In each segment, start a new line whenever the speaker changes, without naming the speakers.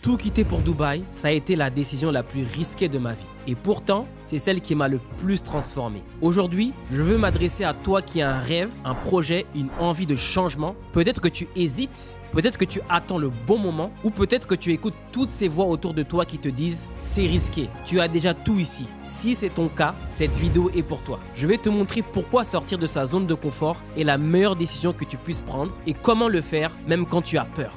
Tout quitter pour Dubaï, ça a été la décision la plus risquée de ma vie. Et pourtant, c'est celle qui m'a le plus transformé. Aujourd'hui, je veux m'adresser à toi qui as un rêve, un projet, une envie de changement. Peut-être que tu hésites, peut-être que tu attends le bon moment, ou peut-être que tu écoutes toutes ces voix autour de toi qui te disent « c'est risqué, tu as déjà tout ici ». Si c'est ton cas, cette vidéo est pour toi. Je vais te montrer pourquoi sortir de sa zone de confort est la meilleure décision que tu puisses prendre et comment le faire même quand tu as peur.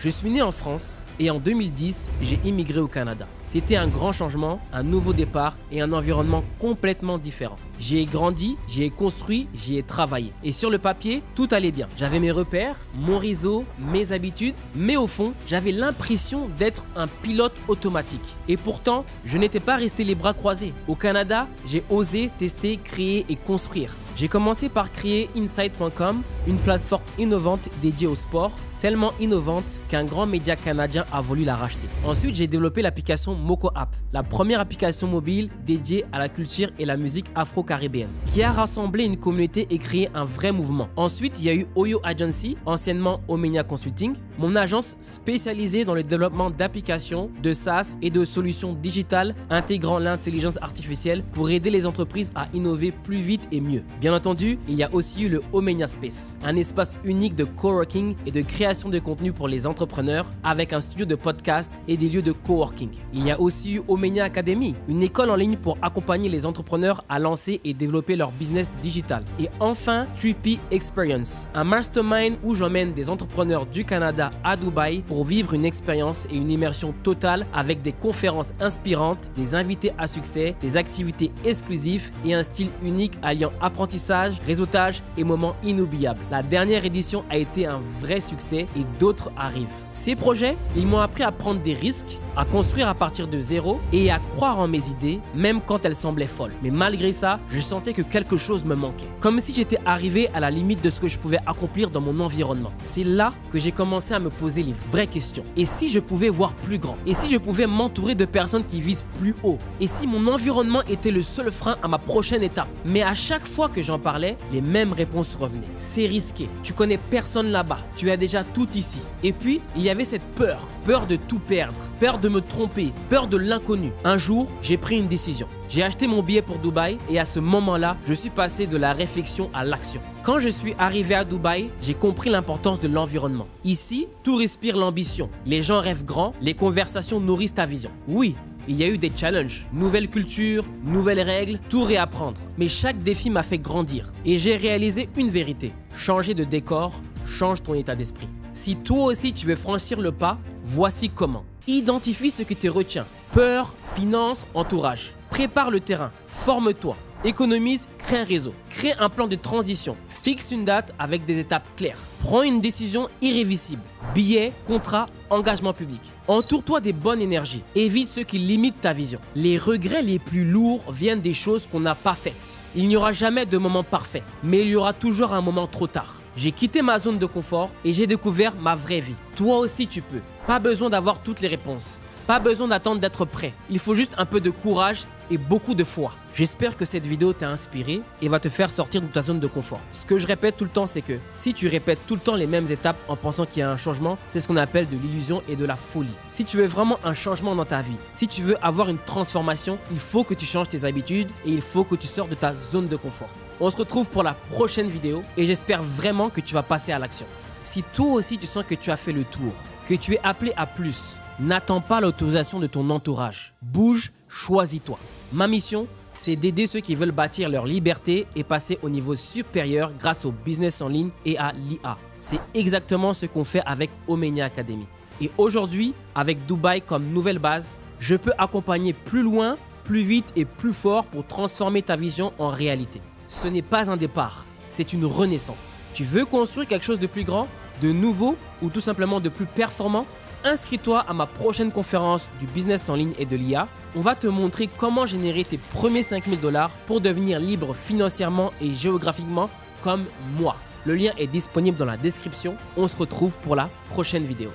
Je suis né en France et en 2010, j'ai immigré au Canada. C'était un grand changement, un nouveau départ et un environnement complètement différent. J'y ai grandi, j'y ai construit, j'y ai travaillé. Et sur le papier, tout allait bien. J'avais mes repères, mon réseau, mes habitudes, mais au fond, j'avais l'impression d'être un pilote automatique. Et pourtant, je n'étais pas resté les bras croisés. Au Canada, j'ai osé tester, créer et construire. J'ai commencé par créer Inside.com, une plateforme innovante dédiée au sport, tellement innovante qu'un grand média canadien a voulu la racheter. Ensuite, j'ai développé l'application Moko App, la première application mobile dédiée à la culture et la musique afro-caribéenne, qui a rassemblé une communauté et créé un vrai mouvement. Ensuite, il y a eu Oyo Agency, anciennement Omenia Consulting, mon agence spécialisée dans le développement d'applications, de SaaS et de solutions digitales intégrant l'intelligence artificielle pour aider les entreprises à innover plus vite et mieux. Bien entendu, il y a aussi eu le Omenia Space, un espace unique de coworking et de création de contenu pour les entrepreneurs avec un studio de podcast et des lieux de coworking. Il y a aussi eu Omenia Academy, une école en ligne pour accompagner les entrepreneurs à lancer et développer leur business digital. Et enfin, 3P Experience, un mastermind où j'emmène des entrepreneurs du Canada à Dubaï pour vivre une expérience et une immersion totale avec des conférences inspirantes, des invités à succès, des activités exclusives et un style unique alliant apprentissage, réseautage et moments inoubliables. La dernière édition a été un vrai succès et d'autres arrivent. Ces projets, ils m'ont appris à prendre des risques, à construire à partir de zéro et à croire en mes idées, même quand elles semblaient folles. Mais malgré ça, je sentais que quelque chose me manquait. Comme si j'étais arrivé à la limite de ce que je pouvais accomplir dans mon environnement. C'est là que j'ai commencé à me poser les vraies questions. Et si je pouvais voir plus grand? Et si je pouvais m'entourer de personnes qui visent plus haut? Et si mon environnement était le seul frein à ma prochaine étape? Mais à chaque fois que j'en parlais, les mêmes réponses revenaient. C'est risqué. Tu connais personne là-bas. Tu as déjà tout ici. Et puis, il y avait cette peur. Peur de tout perdre, peur de me tromper, peur de l'inconnu. Un jour, j'ai pris une décision. J'ai acheté mon billet pour Dubaï et à ce moment-là, je suis passé de la réflexion à l'action. Quand je suis arrivé à Dubaï, j'ai compris l'importance de l'environnement. Ici, tout respire l'ambition. Les gens rêvent grand, les conversations nourrissent ta vision. Oui, il y a eu des challenges, nouvelles cultures, nouvelles règles, tout réapprendre. Mais chaque défi m'a fait grandir et j'ai réalisé une vérité. Changer de décor change ton état d'esprit. Si toi aussi tu veux franchir le pas, voici comment. Identifie ce qui te retient. Peur, finances, entourage. Prépare le terrain, forme-toi, économise, crée un réseau, crée un plan de transition, fixe une date avec des étapes claires. Prends une décision irréversible. Billets, contrat, engagement public. Entoure-toi des bonnes énergies. Évite ceux qui limitent ta vision. Les regrets les plus lourds viennent des choses qu'on n'a pas faites. Il n'y aura jamais de moment parfait, mais il y aura toujours un moment trop tard. J'ai quitté ma zone de confort et j'ai découvert ma vraie vie. Toi aussi tu peux. Pas besoin d'avoir toutes les réponses. Pas besoin d'attendre d'être prêt. Il faut juste un peu de courage et beaucoup de foi. J'espère que cette vidéo t'a inspiré et va te faire sortir de ta zone de confort. Ce que je répète tout le temps, c'est que si tu répètes tout le temps les mêmes étapes en pensant qu'il y a un changement, c'est ce qu'on appelle de l'illusion et de la folie. Si tu veux vraiment un changement dans ta vie, si tu veux avoir une transformation, il faut que tu changes tes habitudes et il faut que tu sors de ta zone de confort. On se retrouve pour la prochaine vidéo et j'espère vraiment que tu vas passer à l'action. Si toi aussi tu sens que tu as fait le tour, que tu es appelé à plus, n'attends pas l'autorisation de ton entourage. Bouge, choisis-toi. Ma mission, c'est d'aider ceux qui veulent bâtir leur liberté et passer au niveau supérieur grâce au business en ligne et à l'IA. C'est exactement ce qu'on fait avec Omenia Academy. Et aujourd'hui, avec Dubaï comme nouvelle base, je peux accompagner plus loin, plus vite et plus fort pour transformer ta vision en réalité. Ce n'est pas un départ, c'est une renaissance. Tu veux construire quelque chose de plus grand, de nouveau ou tout simplement de plus performant? Inscris-toi à ma prochaine conférence du business en ligne et de l'IA. On va te montrer comment générer tes premiers 5 000 $ pour devenir libre financièrement et géographiquement comme moi. Le lien est disponible dans la description. On se retrouve pour la prochaine vidéo.